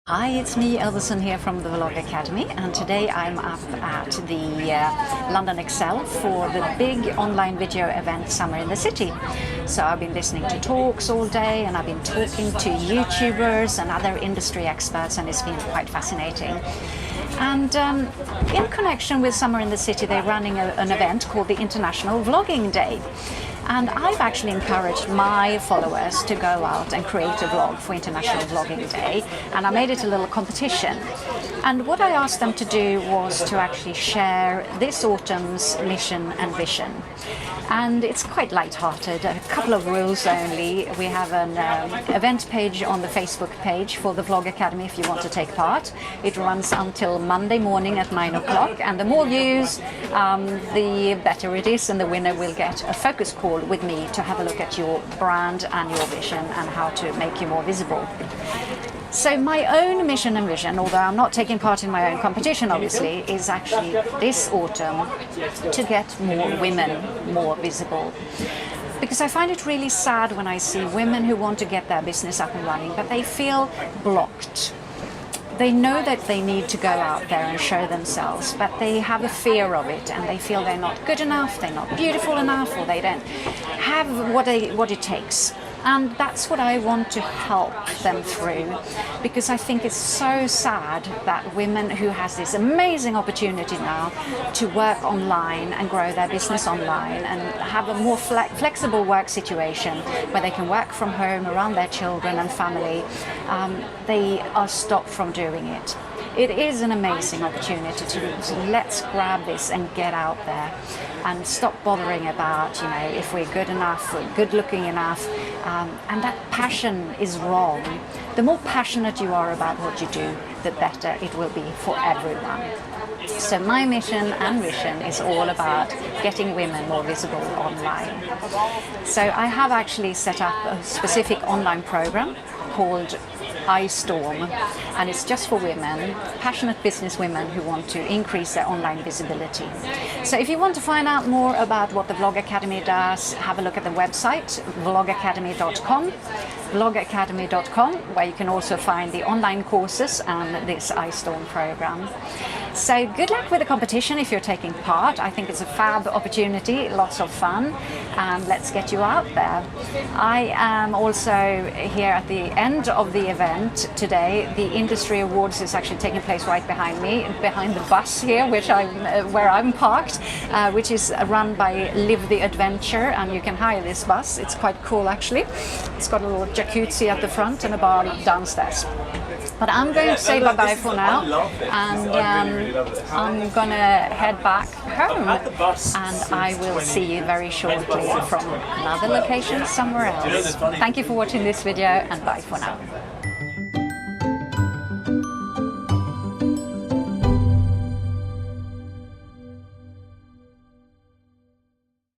Hi, it's me, Elderson here from the Vlog Academy, and today I'm up at the London Excel for the big online video event Summer in the City. So I've been listening to talks all day, and I've been talking to YouTubers and other industry experts, and it's been quite fascinating. And in connection with Summer in the City, they're running an event called the International Vlogging Day. And I've actually encouraged my followers to go out and create a vlog for International Vlogging Day, and I made it a little competition. And what I asked them to do was to actually share this autumn's mission and vision. And it's quite light-hearted, a couple of rules only. We have an event page on the Facebook page for the Vlog Academy if you want to take part. It runs until Monday morning at 9 o'clock, and the more views, the better it is, and the winner will get a focus call with me to have a look at your brand and your vision and how to make you more visible. So my own mission and vision, although I'm not taking part in my own competition obviously, is actually this autumn to get more women more visible. Because I find it really sad when I see women who want to get their business up and running, but they feel blocked. They know that they need to go out there and show themselves, but they have a fear of it, and they feel they're not good enough, they're not beautiful enough, or they don't have what it takes. And that's what I want to help them through, because I think it's so sad that women who has this amazing opportunity now to work online and grow their business online and have a more flexible work situation where they can work from home around their children and family, they are stopped from doing it. It is an amazing opportunity to let's grab this and get out there and stop bothering about, if we're good enough, we're good looking enough, and that passion is wrong. The more passionate you are about what you do, the better it will be for everyone. So my mission and vision is all about getting women more visible online. So I have actually set up a specific online program called iStorm, and it's just for women, passionate business women who want to increase their online visibility. So if you want to find out more about what the Vlog Academy does, have a look at the website vlogacademy.com, where you can also find the online courses and this iStorm program. So good luck with the competition if you're taking part. I think it's a fab opportunity, lots of fun, and let's get you out there. I am also here at the end of the event today. The industry awards is actually taking place right behind me, behind the bus here, where I'm parked, which is run by Live the Adventure, and you can hire this bus. It's quite cool actually. It's got a little jacuzzi at the front and a bar downstairs. But I'm going to say bye-bye for now, and I'm going to head back home, and I will see you very shortly from another location somewhere else. Thank you for watching this video, and bye for now.